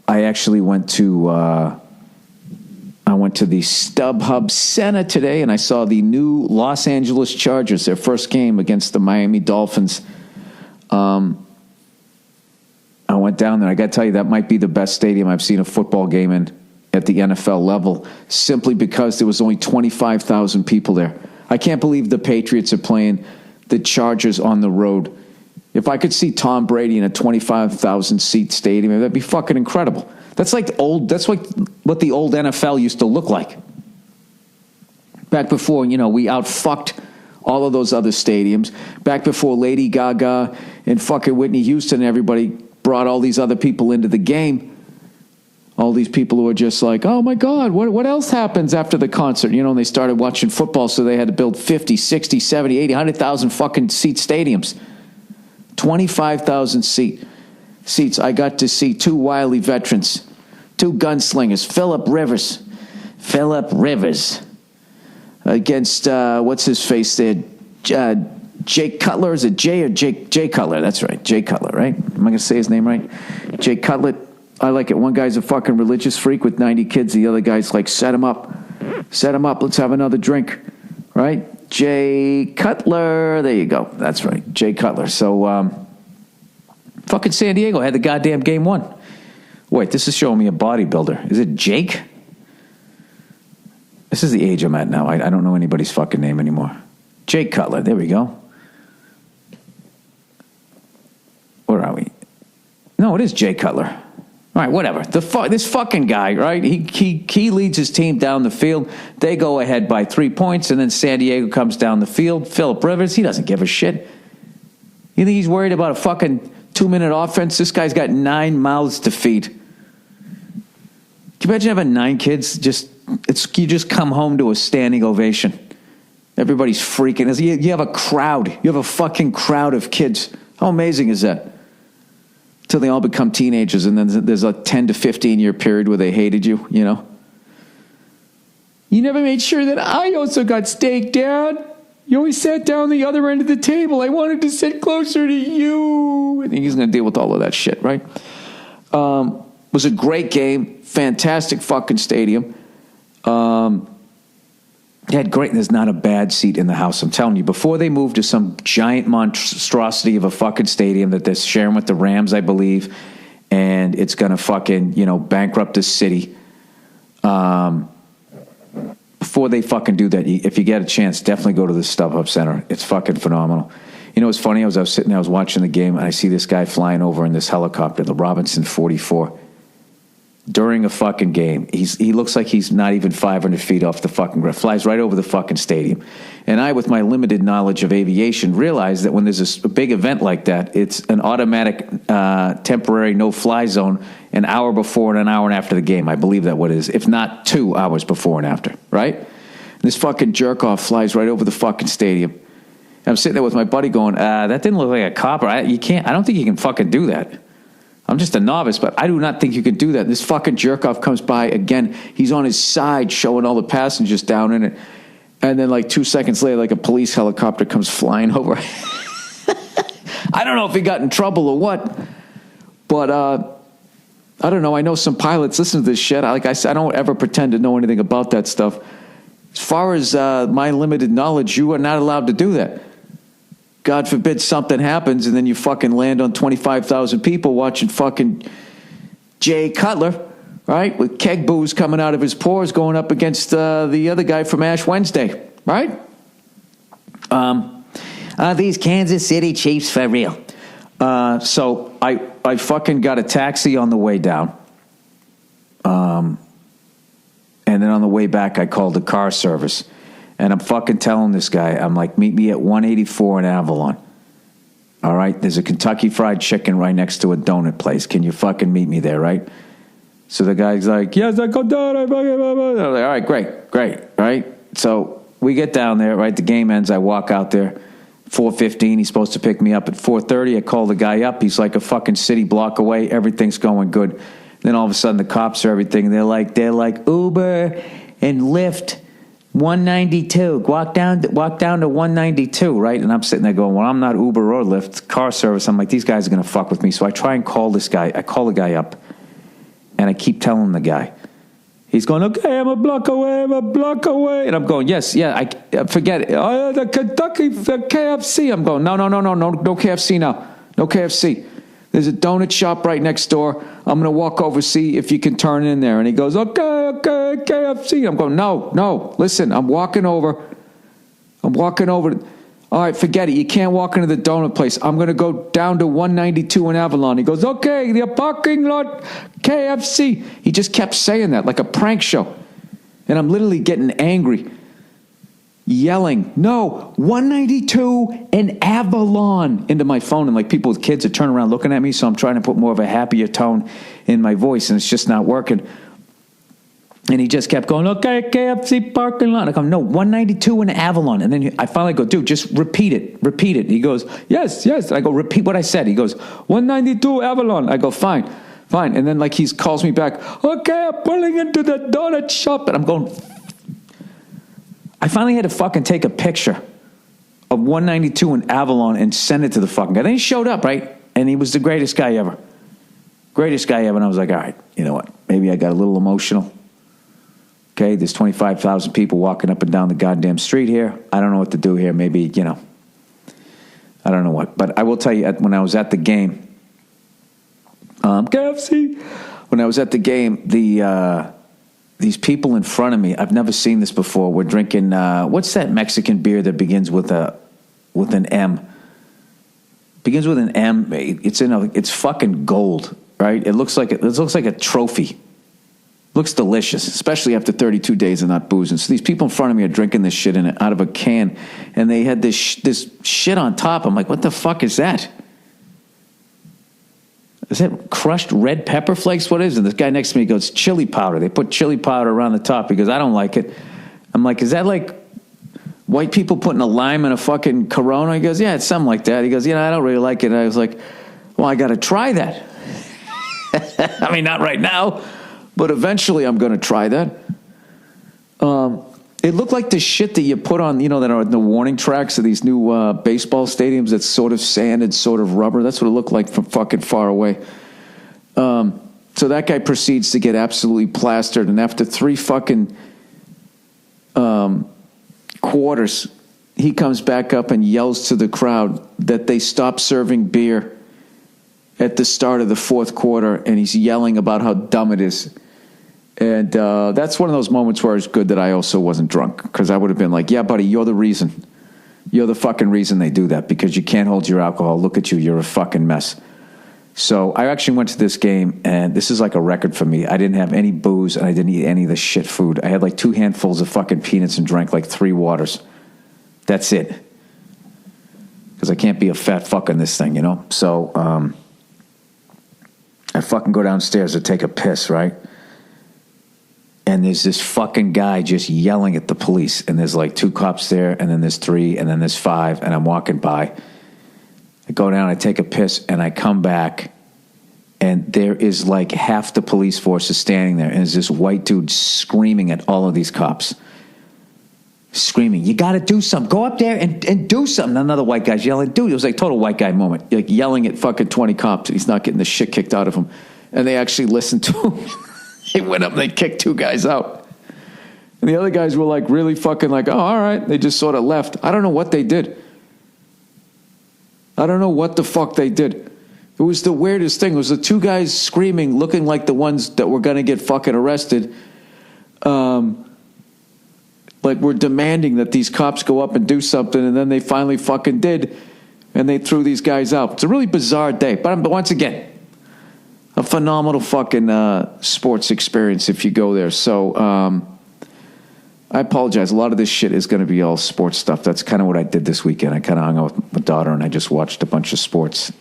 I actually went to the StubHub Center today, and I saw the new Los Angeles Chargers, their first game against the Miami Dolphins. I went down there. I got to tell you, that might be the best stadium I've seen a football game in at the NFL level, simply because there was only 25,000 people there. I can't believe the Patriots are playing the Chargers on the road. If I could see Tom Brady in a 25,000 seat stadium, that'd be fucking incredible. That's like what the old NFL used to look like. Back before, we outfucked all of those other stadiums. Back before Lady Gaga and fucking Whitney Houston and everybody brought all these other people into the game. All these people who are just like, oh my God, what else happens after the concert? And they started watching football, so they had to build 50, 60, 70, 80, 100,000 fucking seat stadiums. 25,000 seats. I got to see two wily veterans, two gunslingers, Philip Rivers against, what's his face there? Jake Cutler. Is it Jay or Jake? Jay Cutler. That's right. Jay Cutler, right? Am I going to say his name right? Jay Cutler. I like it. One guy's a fucking religious freak with 90 kids. The other guy's like, set him up. Let's have another drink. Right? Jay Cutler. There you go. That's right. Jay Cutler. So, fucking San Diego had the goddamn game won. Wait, this is showing me a bodybuilder. Is it Jake? This is the age I'm at now. I don't know anybody's fucking name anymore. Jake Cutler. There we go. Where are we? No, it is Jay Cutler. All right, whatever. This fucking guy, right? He leads his team down the field. They go ahead by 3 points, and then San Diego comes down the field. Philip Rivers, he doesn't give a shit. You think he's worried about a fucking 2-minute offense? This guy's got 9 mouths to feed. Can you imagine having 9 kids? You just come home to a standing ovation. Everybody's freaking. You have a crowd. You have a fucking crowd of kids. How amazing is that? Till they all become teenagers, and then there's a 10 to 15 year period where they hated you, You never made sure that I also got steak, Dad. You always sat down the other end of the table. I wanted to sit closer to you. And he's going to deal with all of that shit, right? Was a great game. Fantastic fucking stadium. There's not a bad seat in the house. I'm telling you, before they move to some giant monstrosity of a fucking stadium that they're sharing with the Rams, I believe, and it's going to fucking, bankrupt the city. Before they fucking do that, if you get a chance, definitely go to the StubHub Center. It's fucking phenomenal. It's funny. I was sitting there, I was watching the game, and I see this guy flying over in this helicopter, the Robinson 44. During a fucking game, he looks like he's not even 500 feet off the fucking ground. Flies right over the fucking stadium. And I, with my limited knowledge of aviation, realized that when there's a big event like that, it's an automatic temporary no-fly zone an hour before and an hour after the game. I believe that what it is, if not 2 hours before and after, right? And this fucking jerk-off flies right over the fucking stadium. And I'm sitting there with my buddy going, that didn't look like a copper. I don't think you can fucking do that. I'm just a novice, but I do not think you can do that. This fucking jerk-off comes by again. He's on his side showing all the passengers down in it. And then like 2 seconds later, like a police helicopter comes flying over. I don't know if he got in trouble or what. But I don't know. I know some pilots listen to this shit. Like I said, I don't ever pretend to know anything about that stuff. As far as my limited knowledge, you are not allowed to do that. God forbid something happens and then you fucking land on 25,000 people watching fucking Jay Cutler, right? With keg booze coming out of his pores going up against the other guy from Ash Wednesday, right? These Kansas City Chiefs for real. So I fucking got a taxi on the way down. And then on the way back, I called the car service. And I'm fucking telling this guy, I'm like, meet me at 184 in Avalon. All right? There's a Kentucky Fried Chicken right next to a donut place. Can you fucking meet me there, right? So the guy's like, yes, I go down. I'm like, all right, great, right? So we get down there, right? The game ends. I walk out there. 4:15. He's supposed to pick me up at 4:30. I call the guy up. He's like a fucking city block away. Everything's going good. Then all of a sudden the cops are everything. They're like Uber and Lyft 192. Walk down to 192, right? And I'm sitting there going, well, I'm not Uber or Lyft, car service. I'm like, these guys are going to fuck with me. So I try and call this guy. I call the guy up. And I keep telling the guy. He's going, okay, I'm a block away. And I'm going, yes, yeah, I forget it. Oh, the KFC. I'm going, no KFC now. No KFC. There's a donut shop right next door. I'm going to walk over, see if you can turn in there. And he goes, okay, KFC. I'm going, no, listen, I'm walking over. All right, forget it. You can't walk into the donut place. I'm going to go down to 192 in Avalon. He goes, okay, the parking lot, KFC. He just kept saying that like a prank show. And I'm literally getting angry, yelling, no, 192 in Avalon into my phone. And like people with kids are turning around looking at me. So I'm trying to put more of a happier tone in my voice. And it's just not working. And he just kept going, okay, KFC parking lot. I go, no, 192 in Avalon. And then I finally go, dude, just repeat it. He goes, yes. I go, repeat what I said. He goes, 192 Avalon. I go, fine. And then like he calls me back, okay, I'm pulling into the donut shop. And I'm going, I finally had to fucking take a picture of 192 in Avalon and send it to the fucking guy. Then he showed up, right? And he was the greatest guy ever. And I was like, all right, you know what? Maybe I got a little emotional. Okay, there's 25,000 people walking up and down the goddamn street here. I don't know what to do here. Maybe, I don't know what. But I will tell you, when I was at the game, KFC, when I was at the game, these people in front of me, I've never seen this before, were drinking, what's that Mexican beer that begins with an M? Begins with an M. It's fucking gold, right? It looks like a trophy. Looks delicious, especially after 32 days of not boozing. So these people in front of me are drinking this shit out of a can, and they had this shit on top. I'm like, what the fuck is that? Is that crushed red pepper flakes? What is it? This guy next to me goes, chili powder. They put chili powder around the top because I don't like it. I'm like, is that like white people putting a lime in a fucking Corona? He goes, yeah, it's something like that. He goes, I don't really like it. And I was like, well, I got to try that. I mean, not right now. But eventually I'm going to try that. It looked like the shit that you put on, that are the warning tracks of these new baseball stadiums that's sort of sand and sort of rubber. That's what it looked like from fucking far away. So that guy proceeds to get absolutely plastered. And after 3 fucking quarters, he comes back up and yells to the crowd that they stop serving beer at the start of the 4th quarter. And he's yelling about how dumb it is. And that's one of those moments where it's good that I also wasn't drunk, because I would have been like, yeah, buddy, you're the reason. You're the fucking reason they do that, because you can't hold your alcohol. Look at you. You're a fucking mess. So I actually went to this game, and this is like a record for me. I didn't have any booze, and I didn't eat any of the shit food. I had like 2 handfuls of fucking peanuts and drank like 3 waters. That's it. Because I can't be a fat fuck in this thing, So I fucking go downstairs to take a piss, right? And there's this fucking guy just yelling at the police. And there's like 2 cops there, and then there's 3, and then there's 5, and I'm walking by. I go down, I take a piss, and I come back, and there is like half the police force is standing there, and there's this white dude screaming at all of these cops. Screaming, you got to do something. Go up there and do something. Another white guy's yelling. Dude, it was like total white guy moment. Like yelling at fucking 20 cops, and he's not getting the shit kicked out of him. And they actually listened to him. They went up and they kicked 2 guys out. And the other guys were like really fucking like, oh, all right. They just sort of left. I don't know what they did. I don't know what the fuck they did. It was the weirdest thing. It was the 2 guys screaming, looking like the ones that were going to get fucking arrested. Like we're demanding that these cops go up and do something, and then they finally fucking did, and they threw these guys out. It's a really bizarre day. But once again, a phenomenal fucking sports experience if you go there. So I apologize. A lot of this shit is going to be all sports stuff. That's kind of what I did this weekend. I kind of hung out with my daughter, and I just watched a bunch of sports.